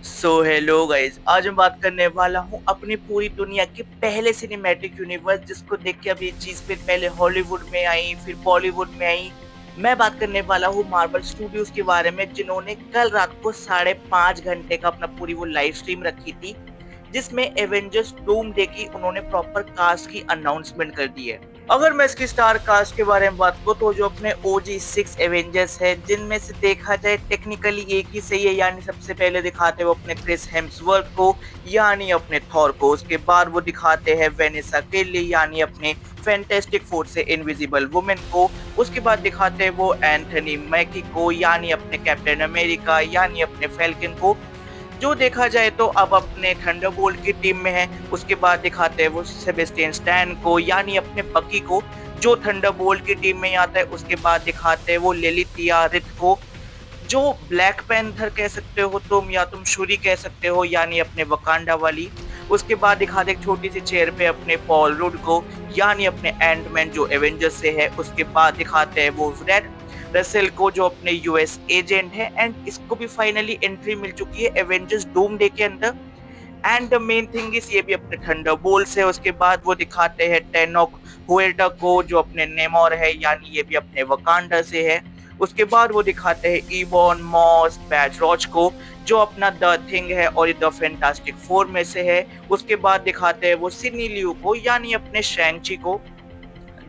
Hello guys, आज मैं बात करने वाला हूँ अपनी पूरी दुनिया के पहले सिनेमैटिक यूनिवर्स जिसको देख के अब ये चीज फिर पहले हॉलीवुड में आई, फिर बॉलीवुड में आई। मैं बात करने वाला हूँ मार्वल स्टूडियोज के बारे में, जिन्होंने कल रात को 5.5 घंटे का अपना पूरी वो लाइव स्ट्रीम रखी थी, जिसमें एवेंजर्स डूम डे की उन्होंने प्रॉपर कास्ट की अनाउंसमेंट कर दी है। अगर मैं इसकी स्टार कास्ट के बारे में बात करूँ तो जो अपने ओजी 6 एवेंजर्स है, जिनमें से देखा जाए टेक्निकली एक ही सही है, यानी सबसे पहले दिखाते वो अपने क्रिस हेम्सवर्थ को, यानी अपने थॉर को। उसके बाद वो दिखाते हैं वेनेसा केली, यानी अपने फैंटास्टिक फोर से इनविजिबल वुमेन को। उसके बाद दिखाते हैं वो एंथनी मैकी को, यानी अपने कैप्टन अमेरिका, यानी अपने फैल्कन को, जो देखा जाए तो अब अपने थंडरबोल्ट की टीम में है। उसके बाद दिखाते हैं वो सेबेस्टियन स्टैन को, यानी अपने बकी को, जो थंडरबोल्ट की टीम में आता है। उसके बाद दिखाते हैं वो लेलिथिया रिथ को, जो ब्लैक पैंथर कह सकते हो तुम, या तुम शूरी कह सकते हो, यानी अपने वकांडा वाली। उसके बाद दिखाते एक छोटी सी चेयर पे अपने पॉल रुड को, यानी अपने एंटमैन जो एवेंजर्स से है। उसके बाद दिखाते हैं वो रेड रसेल को, जो अपने यूएस एजेंट है, एंड इसको भी फाइनली एंट्री मिल चुकी है एवेंजर्स डूम डे के अंदर। And the main thing is ये भी अपने थंडरबोल्ट्स है। उसके बाद वो दिखाते हैं टेनोक हुएटा को, जो अपने नेमोर है, यानी ये भी अपने वकांडा से है। उसके बाद वो दिखाते हैं इबॉन मॉस बैजरॉच को, जो अपना द थिंग है और द फैंटास्टिक फोर में से है। उसके बाद दिखाते हैं वो सिनी लियू को, यानी अपने शैंगची को,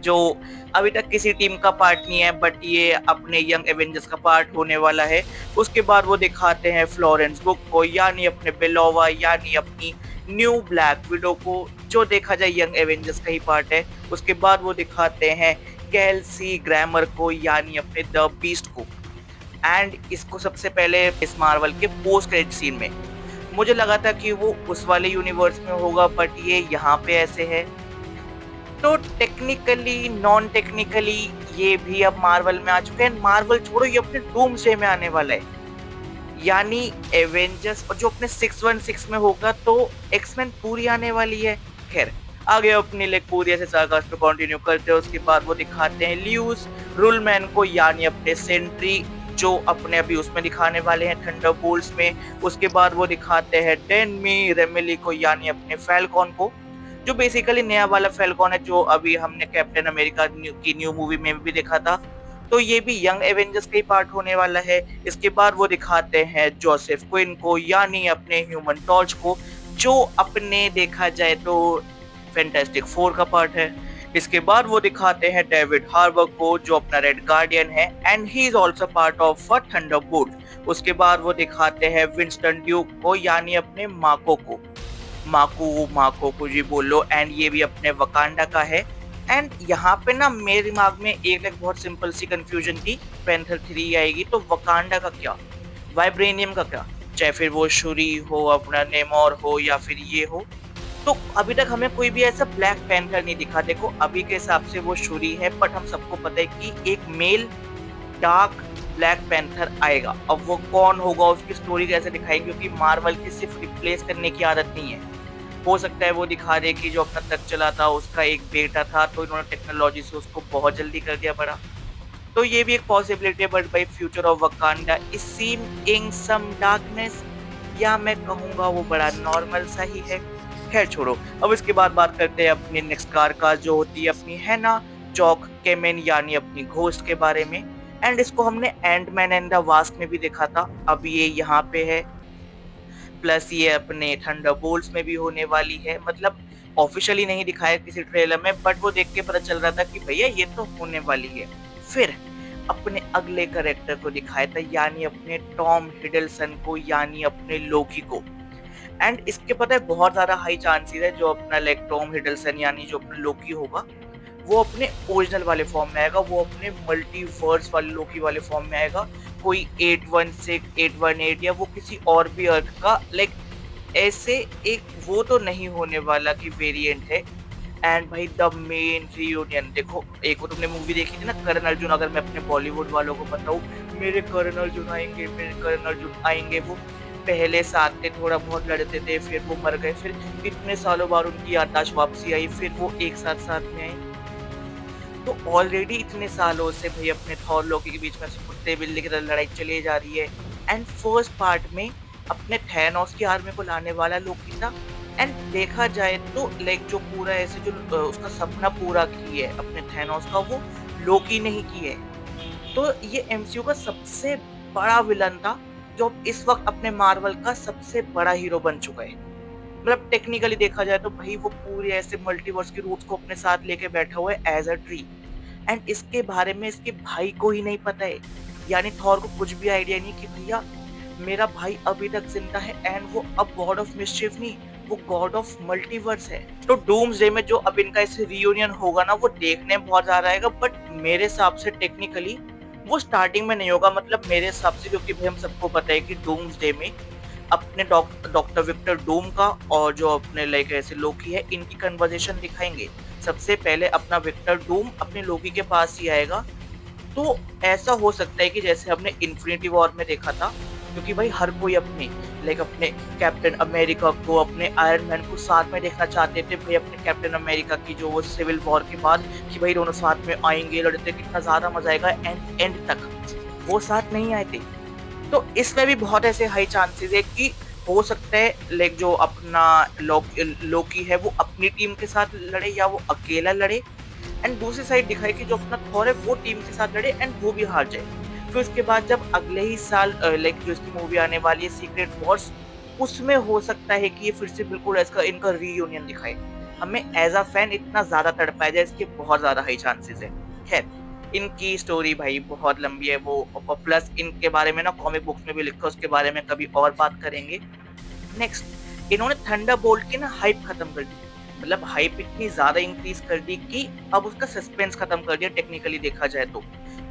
जो अभी तक किसी टीम का पार्ट नहीं है, बट ये अपने यंग एवेंजर्स का पार्ट होने वाला है। उसके बाद वो दिखाते हैं फ्लोरेंस बुक को, यानी अपने बेलोवा, यानी अपनी न्यू ब्लैक विडो को, जो देखा जाए यंग एवेंजर्स का ही पार्ट है। उसके बाद वो दिखाते हैं कैल्सी ग्रामर को, यानी अपने द बीस्ट को। एंड इसको सबसे पहले इस मार्वल के पोस्ट क्रेडिट सीन में मुझे लगा था कि वो उस वाले यूनिवर्स में होगा, बट ये यहाँ पे ऐसे है। तो टेक्निकली नॉन टेक्निकली ये भी अब मार्वल में आ चुके हैं। मार्वल छोड़ो, ये अपने डूम्सडे में आने वाला है, यानी एवेंजर्स, और जो अपने 616 में होगा, तो एक्समैन पूरी आने वाली है। खैर, आगे अपनी लेग पूरी ऐसे सागास पे कंटिन्यू करते हैं। उसके बाद वो दिखाते हैं ल्यूस रुलमैन को, यानी अपने सेंट्री, जो अपने अभी उसमें दिखाने वाले हैं थंडरबोल्ट्स में। उसके बाद वो दिखाते हैं डेनमी रेमिली को, यानी अपने फैल्कॉन को, जो बेसिकली नया वाला फैल्कॉन है, जो अभी हमने कैप्टन अमेरिका की न्यू मूवी में भी देखा था। तो ये भी यंग एवेंजर्स का ही पार्ट होने वाला है। इसके बाद वो दिखाते हैं जोसेफ क्विन को, यानी अपने ह्यूमन टॉर्च को, जो अपने देखा जाए तो फैंटास्टिक फोर का पार्ट है। इसके बाद वो दिखाते हैं डेविड हार्बर को, जो अपना रेड गार्डियन है, and he is also part of Thunderbolt. उसके बाद वो दिखाते हैं विंस्टन ड्यूक को, यानी अपने माको को, माको को जी बोलो, एंड ये भी अपने वकांडा का है। एंड यहाँ पे ना मेरे दिमाग में एक बहुत सिंपल सी कंफ्यूजन थी, पैंथर 3 आएगी तो वकांडा का क्या, वाइब्रेनियम का क्या, चाहे फिर वो शुरी हो, अपना नेमोर हो, या फिर ये हो। तो अभी तक हमें कोई भी ऐसा ब्लैक पैंथर नहीं दिखा। देखो अभी के हिसाब से वो शुरी है, बट हम सबको पता है कि एक मेल डार्क ब्लैक पैंथर आएगा। अब वो कौन होगा, उसकी स्टोरी कैसे दिखाएंगे, क्योंकि मार्वल की सिर्फ रिप्लेस करने की आदत नहीं है। हो सकता है वो दिखा दे कि जो अपना तक चला था उसका एक बेटा था, तो इन्होंने टेक्नोलॉजी से उसको बहुत जल्दी कर दिया बड़ा। तो ये भी एक पॉसिबिलिटी है, but by future of Wakanda is seem in some darkness, या मैं कहूँगा वो बड़ा नॉर्मल सा ही है। खैर छोड़ो, अब इसके बाद बात करते हैं अपनी नेक्स्ट कार का, जो होती है अपनी हैना चौक केमेन, यानी अपनी घोस्ट के बारे में। एंड इसको हमने एंटमैन एंड द वास्प में भी देखा था, अब ये यहाँ पे है। प्लस ये अपने थंडरबोल्ट्स में भी होने वाली है। मतलब ऑफिशियली नहीं दिखाया किसी ट्रेलर में, बट वो देख के पता चल रहा था कि भैया ये तो होने वाली है। फिर अपने अगले कैरेक्टर को दिखाया था, यानी अपने टॉम हिडलसन को, यानी अपने लोकी को। एंड इसके पता है बहुत ज्यादा हाई चांसेस है जो अपना लाइक टॉम हिडलसन, यानी जो अपना लोकी होगा, वो अपने ओरिजिनल वाले फॉर्म में आएगा, वो अपने मल्टीवर्स वाले लोकी वाले फॉर्म में आएगा। कोई 816 818 या वो किसी और भी अर्थ का लाइक ऐसे एक वो तो नहीं होने वाला कि वेरिएंट है। एंड भाई द मेन रियूनियन देखो, एक वो तुमने मूवी देखी थी ना करण अर्जुन, अगर मैं अपने बॉलीवुड वालों को बताऊं, मेरे करण अर्जुन आएंगे, मेरे करण अर्जुन आएंगे। वो पहले साथ थे, थोड़ा बहुत लड़ते थे, फिर वो मर गए, फिर इतने सालों बाद उनकी याददाश्त वापसी आई, फिर वो एक साथ साथ में आई। तो ऑलरेडी इतने सालों से भाई अपने थॉर लोकी के बीच में कुत्ते बिल्ली की तरह लड़ाई चली जा रही है। एंड फर्स्ट पार्ट में अपने थैनोस की आर्मी को लाने वाला लोकी था। एंड देखा जाए तो लाइक जो पूरा ऐसे जो उसका सपना पूरा की है अपने थैनोस का, वो लोकी ने ही की है। तो ये एमसीयू का सबसे बड़ा विलन था, जो इस वक़्त अपने मार्वल का सबसे बड़ा हीरो बन चुका है। मतलब टेक्निकली देखा जाए तो भाई वो पूरे ऐसे मल्टीवर्स के रूट्स को अपने साथ लेके बैठा हुआ है एज़ अ ट्री। एंड इसके बारे में इसके भाई को ही नहीं पता है। यानी थॉर को कुछ भी आइडिया नहीं कि भैया मेरा भाई अभी तक जिंदा है, एंड वो अब गॉड ऑफ मिस्chiफ नहीं, वो गॉड ऑफ मल्टीवर्स है। तो डूम्सडे में जो अब इनका ऐसे रियूनियन होगा ना, वो देखने में बहुत ज्यादा आएगा, बट मेरे हिसाब से टेक्निकली वो स्टार्टिंग में नहीं होगा। मतलब मेरे हिसाब से, क्योंकि भाई हम सबको पता है कि डूम्सडे में अपने डॉक्टर विक्टर डूम का और जो अपने लाइक ऐसे लोकी है, इनकी कन्वर्सेशन दिखाएंगे। सबसे पहले अपना विक्टर डूम अपने लोकी के पास ही आएगा। तो ऐसा हो सकता है कि जैसे हमने इन्फिनिटी वॉर में देखा था, क्योंकि भाई हर कोई अपने लाइक अपने कैप्टन अमेरिका को, अपने आयरन मैन को साथ में देखना चाहते थे भाई, अपने कैप्टन अमेरिका की जो वो सिविल वॉर के बाद कि भाई दोनों साथ में आएंगे, लड़ते, कितना ज्यादा मजा आएगा। एंड तक वो साथ नहीं आए थे। तो इसमें भी बहुत ऐसे हाई चांसेस है कि हो सकता है लाइक जो अपना लोकी है वो अपनी टीम के साथ लड़े या वो अकेला लड़े। एंड दूसरी साइड दिखाई कि जो अपना थॉर है वो टीम के साथ लड़े एंड वो भी हार जाए। फिर उसके बाद जब अगले ही साल लाइक जो इसकी मूवी आने वाली है सीक्रेट वॉर्स, उसमें हो सकता है कि ये फिर से बिल्कुल इसका इनका रीयूनियन दिखाए। हमें एज अ फैन इतना ज्यादा तड़पाया जाए, इसके बहुत ज्यादा हाई चांसेस है। खैर, इनकी स्टोरी भाई बहुत लंबी है वो, प्लस इनके बारे में ना कॉमिक बुक्स में भी लिखा है, उसके बारे में कभी और बात करेंगे। नेक्स्ट, इन्होंने थंडरबोल्ट की ना हाइप खत्म कर दी। मतलब हाइप इतनी ज्यादा इंक्रीज कर दी कि अब उसका सस्पेंस खत्म कर दिया टेक्निकली देखा जाए तो।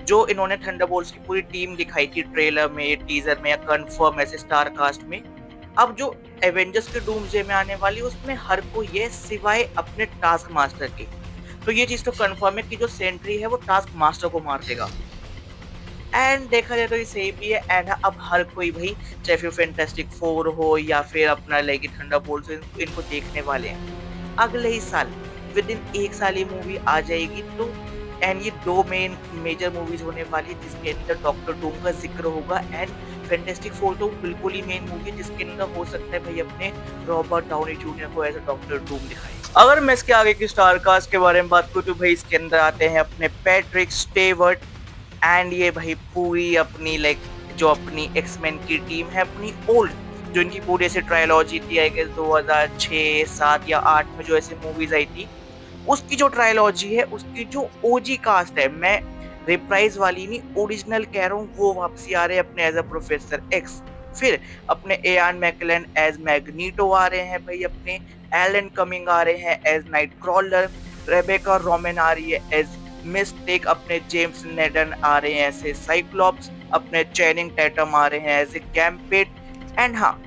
जो इन्होंने थंडरबोल्ट्स की पूरी टीम दिखाई थी ट्रेलर में, टीजर में या कंफर्म ऐसे स्टार कास्ट में, अब जो एवेंजर्स के डूम्सडे में आने वाली उसमें हर कोई है सिवाय अपने टास्क मास्टर के। तो ये चीज तो कंफर्म है कि जो सेंट्री है वो टास्क मास्टर को मार देगा। एंड देखा जाए तो ये सही भी है। एंड अब हर कोई भाई, चाहे फिर फैंटास्टिक फोर हो या फिर अपना लाइक थंडरबोल्ट्स, इनको देखने वाले हैं अगले ही साल। विद इन एक साल ये मूवी आ जाएगी। तो एंड ये दो मेजर मूवीज होने वाली है जिसके अंदर डॉक्टर डूम का जिक्र होगा। एंड फैंटास्टिक फोर तो बिल्कुल ही मेन मूवी है जिसके अंदर हो सकता है भाई अपने रॉबर्ट डाउनी जूनियर को एज अ डॉक्टर डूम दिखाए। अगर मैं इसके आगे की स्टार कास्ट के बारे में बात करूँ तो भाई इसके अंदर आते हैं अपने पैट्रिक स्टेवर्ट। एंड ये भाई पूरी अपनी लाइक जो अपनी एक्समैन की टीम है अपनी ओल्ड, जो इनकी पूरी ऐसे ट्रायलॉजी थी आई गेस 2006, 7 या 8 में जो ऐसे मूवीज आई थी, उसकी जो ट्रायलॉजी है, उसकी जो ओजी कास्ट है, मैं रिप्राइज वाली नहीं ओरिजिनल कह रहा हूँ, वो वापसी आ रहे हैं अपने एज अ प्रोफेसर एक्स। फिर अपने एआन मैकलेन एज मैग्नीटो आ रहे हैं भाई, अपने एलन कमिंग आ रहे हैं as nightcrawler, Rebecca Romijn आ रही है एज मिस्टेक, अपने जेम्स नेडन आ रहे हैं ऐसे साइक्लॉप्स, अपने चैनिंग टैटम आ रहे हैं एज ए गैम्पेट। एंड हाँ,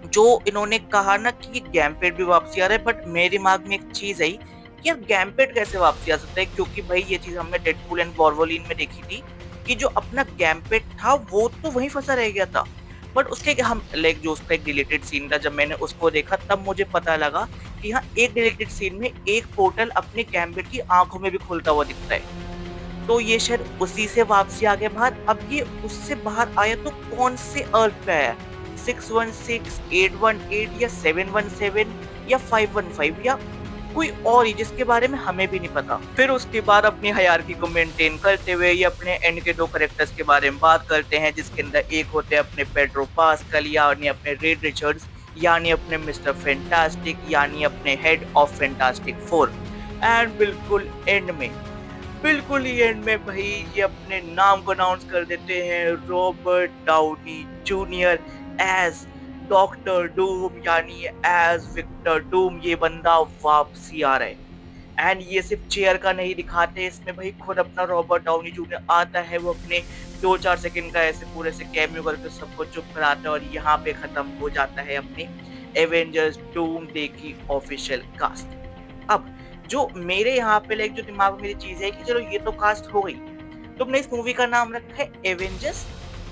जो इन्होंने कहा ना कि गैम्पेट भी वापसी आ रहा है, बट मेरे दिमाग में एक चीज आई कि यार गैम्पेट कैसे वापसी आ सकता है, क्योंकि भाई ये चीज हमने डेडपूल एंड वॉल्वरिन में देखी थी कि जो अपना गैम्पेट था वो तो वहीं फंसा रह गया था। बट उसके हम लाइक जो उसका एक डिलीटेड सीन था, जब मैंने उसको देखा तब मुझे पता लगा कि हाँ, एक डिलीटेड सीन में एक पोर्टल अपने गैम्पेट की आंखों में भी खुलता हुआ दिखता है। तो ये शायद उसी से वापसी आ गया बाहर। अब ये उससे बाहर आया तो कौन से अर्थ पे आया, 616, 818 या 717 या 515 या कोई और ही जिसके बारे में हमें भी नहीं पता। फिर उसके बाद अपनी हायरार्की को मेंटेन करते हुए ये अपने एंड के दो कैरेक्टर्स के बारे में बात करते हैं, जिसके अंदर एक होते हैं अपने पेड्रो पास्कल यानी अपने रेड रिचर्ड्स, यानी अपने मिस्टर फैंटास्टिक, यानी अपने head of fantastic four. And बिल्कुल ही एंड में भाई ये अपने नाम को अनाउंस कर देते हैं, Robert Downey Junior as Doctor Doom, यानी एज विक्टर डूम। ये बंदा वापसी आ रहा है। एंड ये सिर्फ चेयर का नहीं दिखाते, इसमें भाई खुद अपना रॉबर्ट डाउनी जूनियर आता है, वो अपने 2-4 सेकंड का ऐसे पूरे से कैमियो करके सबको चुप कराता है, और यहाँ पे खत्म हो जाता है अपने एवेंजर्स डूमसडे की ऑफिशियल कास्ट। अब जो मेरे यहाँ पे लाइक जो दिमाग में मेरी चीज है कि चलो ये तो कास्ट हो गई, तुमने इस मूवी का नाम रखा है एवेंजर्स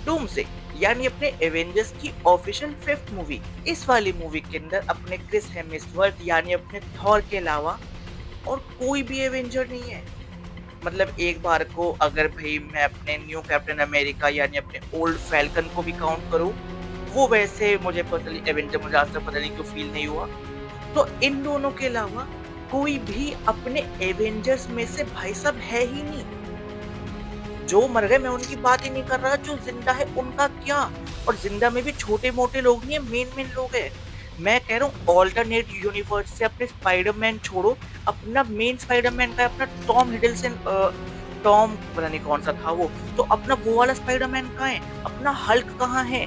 डूमसडे, यानी अपने एवेंजर्स की ऑफिशियल 5th मूवी। इस वाली मूवी के अंदर अपने क्रिस हेम्सवर्थ यानी अपने थॉर के अलावा और कोई भी एवेंजर नहीं है। मतलब एक बार को अगर भाई मैं अपने न्यू कैप्टन अमेरिका यानी अपने ओल्ड फैल्कन को भी काउंट करूं, वो वैसे मुझे पर्सनली एवेंजर मुझे आज तक पता नहीं क्यों फ़ील नहीं हुआ। तो इन दोनों के अलावा कोई भी अपने एवेंजर्स में से भाई साहब है ही नहीं। जो मर गए मैं उनकी बात ही नहीं कर रहा, जो ज़िंदा है उनका क्या? और ज़िंदा में भी छोटे-मोटे लोग नहीं है, मेन-मेन लोग हैं। मैं कह रहा हूँ ऑल्टरनेट यूनिवर्स से अपने स्पाइडरमैन छोड़ो, अपना मेन स्पाइडरमैन का है अपना टॉम हिडलसन टॉम पता नहीं कौन-सा था वो, तो अपना वो वाला स्पाइडरमैन कहाँ है? अपना हल्क कहाँ है?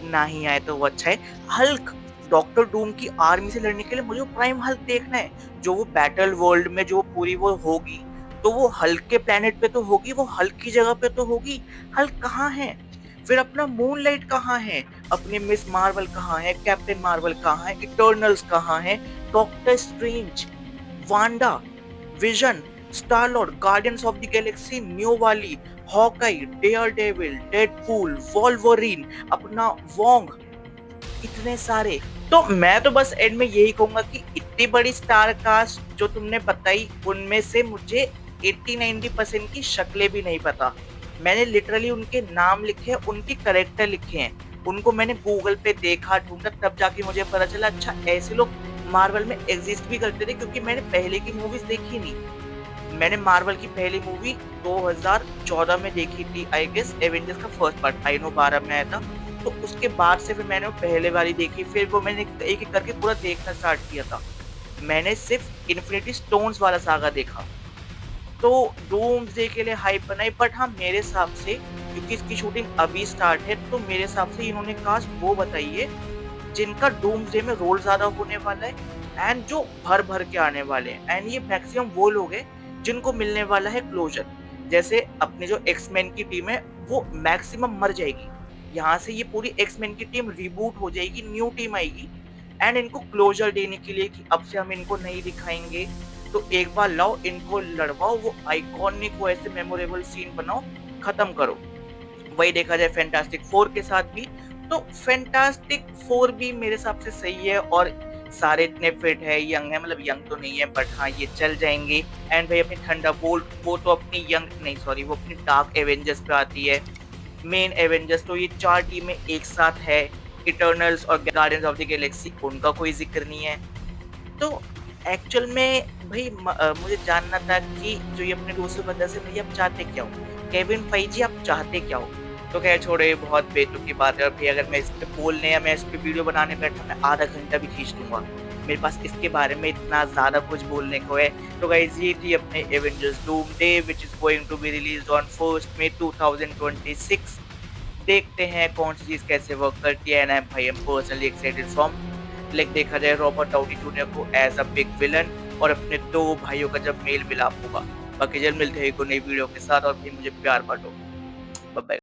ना ही आए तो वो अच्छा है। हल्क डॉक्टर डूम की आर्मी से लड़ने के लिए मुझे वो प्राइम हल्क देखना है, जो वो बैटल वर्ल्ड में जो पूरी वो होगी तो वो हल्क के प्लेनेट पे तो होगी, वो हल्क की जगह पे तो होगी। हल्क कहाँ है? फिर अपना मूनलाइट कहाँ है? अपनी मिस मार्वल कहाँ है? कैप्टन मार्वल कहाँ है? इटर्नल्स कहाँ है? Doctor strange, Wanda, vision, star Lord, guardians of the Galaxy new वाली, हॉकाई, डेयरडेविल, डेडपूल, वोल्वरिन, अपना वोंग, इतने सारे। तो मैं तो बस एंड में यही कहूँगा कि इतनी बड़ी स्टार कास्ट जो तुमने बताई, उनमें से मुझे 80-90% की शक्लें भी नहीं पता। मैंने लिटरली उनके नाम लिखे हैं, उनके कैरेक्टर लिखे हैं। उनको मैंने गूगल पे देखा, ढूँढा तब जाके मुझे पता चला अच्छा ऐसे लोग मार्वल में एग्ज़िस्ट भी करते थे क्योंकि मैंने पहले की मूवीज़ देखी नहीं। मैंने मार्वल की पहली मूवी 2014 में देखी थी आई गेस एवेंजर्स का फर्स्ट पार्ट आई नो 12 में आया था। तो उसके बाद से फिर मैंने वो पहले वाली देखी फिर वो मैंने एक-एक करके पूरा देखना स्टार्ट किया था। मैंने सिर्फ़ इन्फिनिटी स्टोन्स वाला सागा देखा। तो डूम्सडे के लिए हाइप बनाई बट हाँ, मेरे हिसाब से क्योंकि इसकी शूटिंग अभी स्टार्ट है तो मेरे हिसाब से इन्होंने कास्ट वो बताई है जिनका डूम्सडे में रोल ज़्यादा होने वाला है एंड जो भर-भर के आने वाले हैं एंड ये मैक्सिमम वो लोग हैं जिनको मिलने वाला है क्लोज़र। जैसे अपनी जो एक्स-मेन की टीम है वो मैक्सिमम मर जाएगी। यहाँ से ये पूरी एक्स-मेन की टीम रिबूट हो जाएगी, न्यू टीम आएगी एंड इनको क्लोज़र देने के लिए कि अब से हम इनको नहीं दिखाएँगे, तो एक बार लाओ इनको लड़वाओ, वो आइकॉनिक वो ऐसे मेमोरेबल सीन बनाओ, खत्म करो। वही देखा जाए फैंटास्टिक 4 के साथ भी, तो फैंटास्टिक 4 भी मेरे हिसाब से सही है और सारे इतने फिट है, यंग है मतलब यंग तो नहीं है बट हाँ, ये चल जाएँगे एंड भाई अपनी थंडरबोल्ट वो तो अपनी यंग नहीं सॉरी वो अपनी डार्क एवेंजर्स पे आती है। मेन एवेंजर्स तो ये 4 टीमें एक साथ है, इटर्नल्स और गार्डियंस ऑफ द गैलेक्सी उनका कोई ज़िक्र नहीं है। तो एक्चुअल में भई मुझे जानना था कि जो ये अपने रूसो ब्रदर्स हैं भई आप चाहते क्या हो? केविन feige आप चाहते क्या हो? तो खैर छोड़ो ये बहुत बेतुकी बात है और भई अगर मैं इस पे बोलने या मैं इस पे वीडियो बनाने बैठा मैं आधा घंटा भी खींच लूँगा। मेरे पास इसके बारे में इतना ज़्यादा कुछ बोलने को है। तो गाइज़ ये थी अपने Avengers Doomsday which is going to be released on 1st May 2026। देखते हैं कौन सी चीज़ कैसे वर्क करती है and I am personally excited from like देखा जाए रॉबर्ट डाउनी जूनियर को एज अ बिग विलन और अपने 2 भाइयों का जब मेल मिलाप होगा। बाकी जल्द मिलते हैं एक और नई वीडियो के साथ और फिर मुझे प्यार बाँटो। Bye bye.